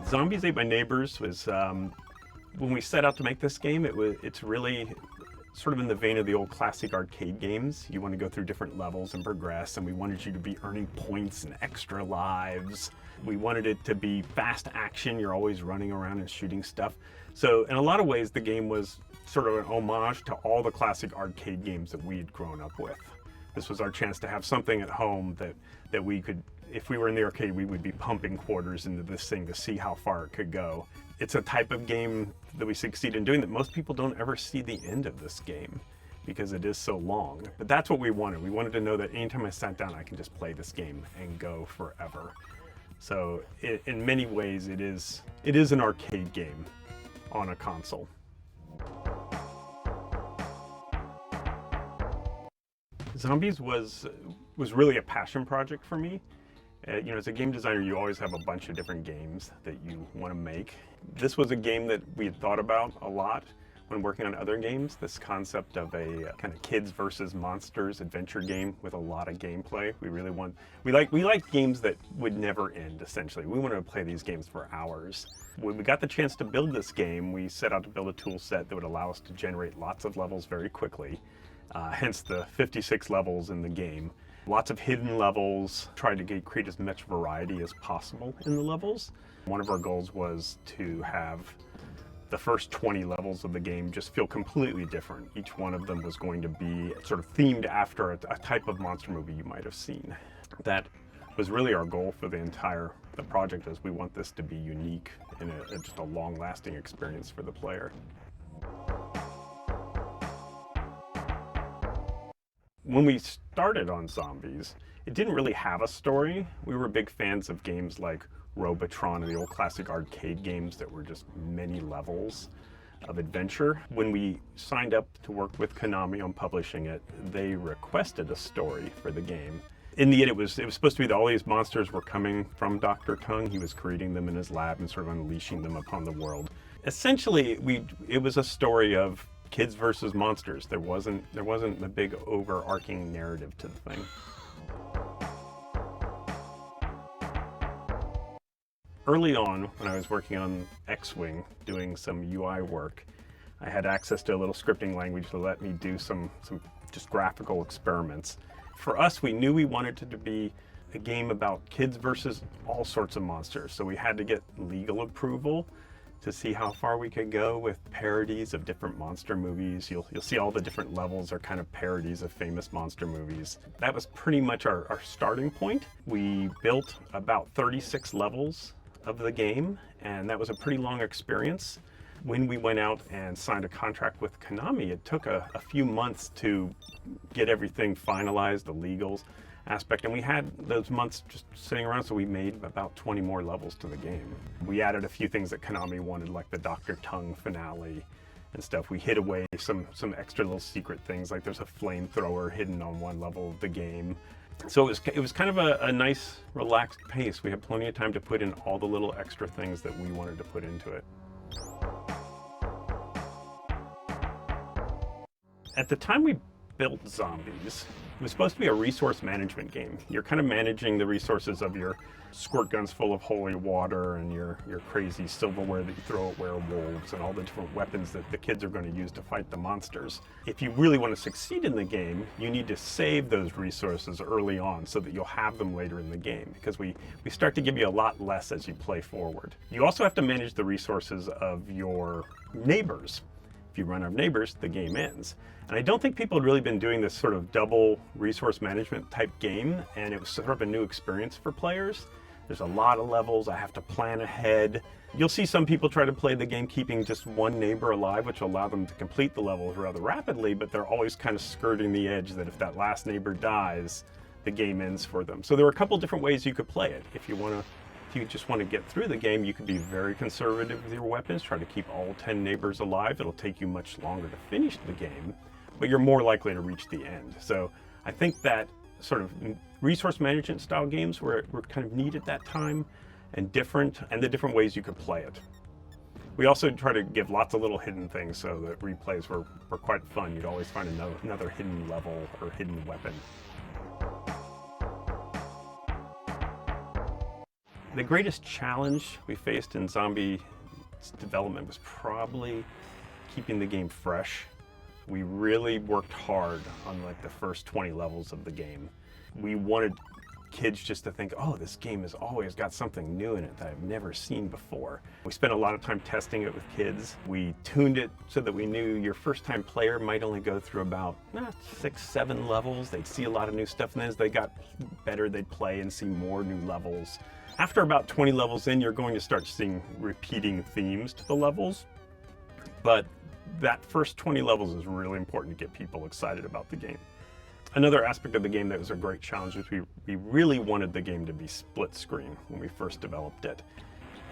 Zombies Ate My Neighbors was, when we set out to make this game, it's really sort of in the vein of the old classic arcade games. You want to go through different levels and progress, and we wanted you to be earning points and extra lives. We wanted it to be fast action. You're always running around and shooting stuff. So in a lot of ways, the game was sort of an homage to all the classic arcade games that we had grown up with. This was our chance to have something at home that we could, if we were in the arcade, we would be pumping quarters into this thing to see how far it could go. It's a type of game that we succeed in doing that most people don't ever see the end of this game because it is so long. But that's what we wanted. We wanted to know that anytime I sat down, I can just play this game and go forever. So in many ways, it is an arcade game on a console. Zombies was really a passion project for me. You know, as a game designer, you always have a bunch of different games that you want to make. This was a game that we had thought about a lot when working on other games. This concept of a kind of kids versus monsters adventure game with a lot of gameplay. We like games that would never end, essentially. We wanted to play these games for hours. When we got the chance to build this game, we set out to build a tool set that would allow us to generate lots of levels very quickly. Hence the 56 levels in the game. Lots of hidden levels, tried to create as much variety as possible in the levels. One of our goals was to have the first 20 levels of the game just feel completely different. Each one of them was going to be sort of themed after a type of monster movie you might have seen. That was really our goal for the project, is we want this to be unique and just a long-lasting experience for the player. When we started on Zombies, it didn't really have a story. We were big fans of games like Robotron and the old classic arcade games that were just many levels of adventure. When we signed up to work with Konami on publishing it, they requested a story for the game. In the end, it was supposed to be that all these monsters were coming from Dr. Tongue. He was creating them in his lab and sort of unleashing them upon the world. Essentially, it was a story of kids versus monsters. There wasn't a big overarching narrative to the thing. Early on, when I was working on X-Wing, doing some UI work, I had access to a little scripting language to let me do some just graphical experiments. For us, we knew we wanted it to be a game about kids versus all sorts of monsters, so we had to get legal approval to see how far we could go with parodies of different monster movies. You'll see all the different levels are kind of parodies of famous monster movies. That was pretty much our starting point. We built about 36 levels of the game, and that was a pretty long experience. When we went out and signed a contract with Konami, it took a few months to get everything finalized, the legals aspect, and we had those months just sitting around, so we made about 20 more levels to the game. We added a few things that Konami wanted, like the Dr. Tongue finale and stuff. We hid away some extra little secret things, like there's a flamethrower hidden on one level of the game. So it was kind of a nice, relaxed pace. We had plenty of time to put in all the little extra things that we wanted to put into it. At the time we built Zombies, it was supposed to be a resource management game. You're kind of managing the resources of your squirt guns full of holy water and your crazy silverware that you throw at werewolves and all the different weapons that the kids are going to use to fight the monsters. If you really want to succeed in the game, you need to save those resources early on so that you'll have them later in the game, because we start to give you a lot less as you play forward. You also have to manage the resources of your neighbors. If you run out of neighbors, the game ends. And I don't think people had really been doing this sort of double resource management type game, and it was sort of a new experience for players. There's a lot of levels. I have to plan ahead. You'll see some people try to play the game keeping just one neighbor alive, which will allow them to complete the levels rather rapidly, but they're always kind of skirting the edge that if that last neighbor dies, the game ends for them. So there were a couple different ways you could play it. If you want to if you just want to get through the game, you could be very conservative with your weapons, try to keep all 10 neighbors alive. It'll take you much longer to finish the game, but you're more likely to reach the end. So I think that sort of resource management style games were kind of neat at that time and different, and the different ways you could play it. We also try to give lots of little hidden things so that replays were quite fun. You'd always find another hidden level or hidden weapon. The greatest challenge we faced in Zombie's development was probably keeping the game fresh. We really worked hard on like the first 20 levels of the game. We wanted kids just to think, oh, this game has always got something new in it that I've never seen before. We spent a lot of time testing it with kids. We tuned it so that we knew your first-time player might only go through about 6, 7 levels. They'd see a lot of new stuff, and then as they got better, they'd play and see more new levels. After about 20 levels in, you're going to start seeing repeating themes to the levels, but that first 20 levels is really important to get people excited about the game. Another aspect of the game that was a great challenge was we really wanted the game to be split screen when we first developed it.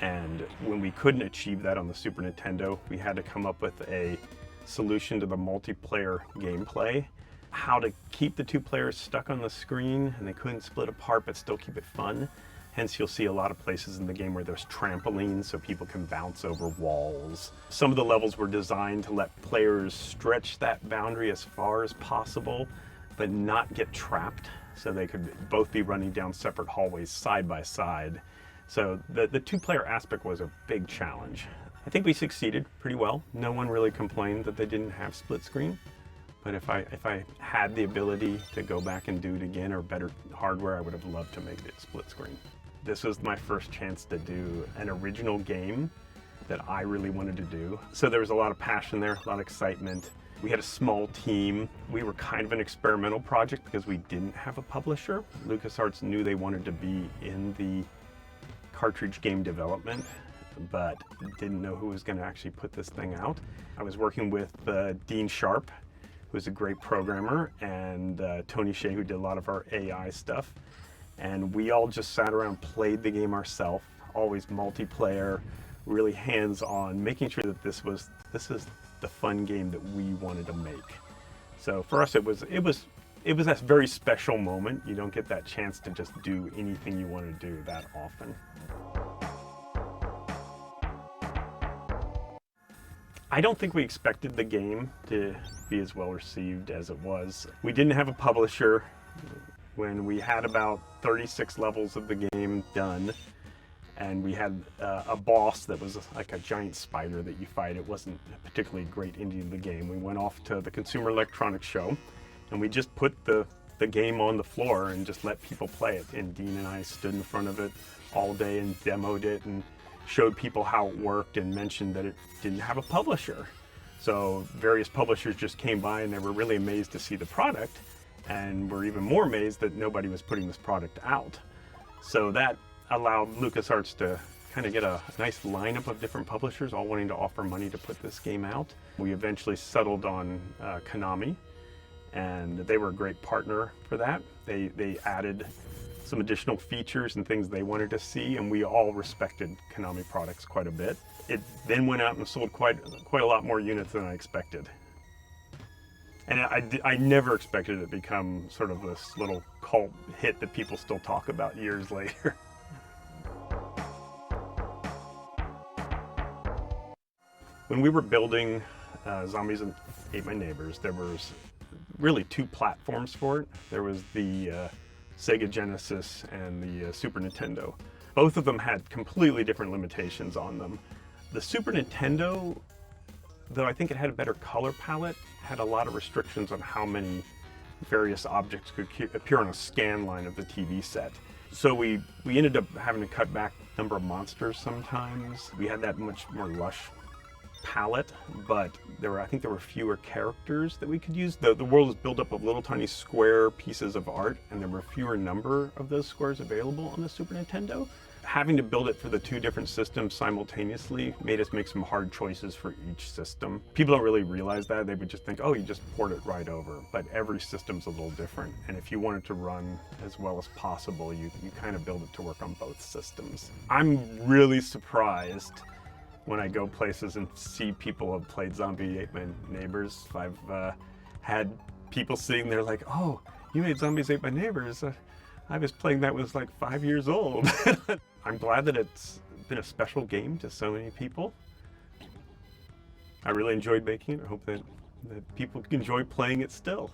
And when we couldn't achieve that on the Super Nintendo, we had to come up with a solution to the multiplayer gameplay, how to keep the two players stuck on the screen and they couldn't split apart but still keep it fun. Hence, you'll see a lot of places in the game where there's trampolines so people can bounce over walls. Some of the levels were designed to let players stretch that boundary as far as possible, but not get trapped, so they could both be running down separate hallways side by side. So the two-player aspect was a big challenge. I think we succeeded pretty well. No one really complained that they didn't have split screen. But if I had the ability to go back and do it again, or better hardware, I would have loved to make it split screen. This was my first chance to do an original game that I really wanted to do. So there was a lot of passion there, a lot of excitement. We had a small team. We were kind of an experimental project because we didn't have a publisher. LucasArts knew they wanted to be in the cartridge game development, but didn't know who was going to actually put this thing out. I was working with Dean Sharp, who's a great programmer, and Tony Shea, who did a lot of our AI stuff. And we all just sat around, played the game ourselves, always multiplayer, really hands-on, making sure that this is the fun game that we wanted to make. So for us, it was a very special moment. You don't get that chance to just do anything you want to do that often. I don't think we expected the game to be as well received as it was. We didn't have a publisher. When we had about 36 levels of the game done, and we had a boss that was like a giant spider that you fight. It wasn't a particularly great ending of the game. We went off to the Consumer Electronics Show, and we just put the game on the floor and just let people play it. And Dean and I stood in front of it all day and demoed it and showed people how it worked and mentioned that it didn't have a publisher. So various publishers just came by and they were really amazed to see the product, and were even more amazed that nobody was putting this product out. So that allowed LucasArts to kind of get a nice lineup of different publishers all wanting to offer money to put this game out. We eventually settled on Konami, and they were a great partner for that. They added some additional features and things they wanted to see, and we all respected Konami products quite a bit. It then went out and sold quite a lot more units than I expected. And I never expected it to become sort of this little cult hit that people still talk about years later. When we were building Zombies and Ate My Neighbors, there was really two platforms for it. There was the Sega Genesis and the Super Nintendo. Both of them had completely different limitations on them. The Super Nintendo, though I think it had a better color palette, had a lot of restrictions on how many various objects could appear on a scan line of the TV set. So we ended up having to cut back the number of monsters sometimes. We had that much more lush palette, but I think there were fewer characters that we could use. The world is built up of little tiny square pieces of art, and there were fewer number of those squares available on the Super Nintendo. having to build it for the two different systems simultaneously made us make some hard choices for each system. People don't really realize that. They would just think, oh, you just port it right over. But every system's a little different. And if you want it to run as well as possible, you kind of build it to work on both systems. I'm really surprised when I go places and see people have played Zombie Ate My Neighbors. I've had people sitting there like, oh, you made Zombies Ate My Neighbors. I was playing that when I was like 5 years old. I'm glad that it's been a special game to so many people. I really enjoyed making it. I hope that people enjoy playing it still.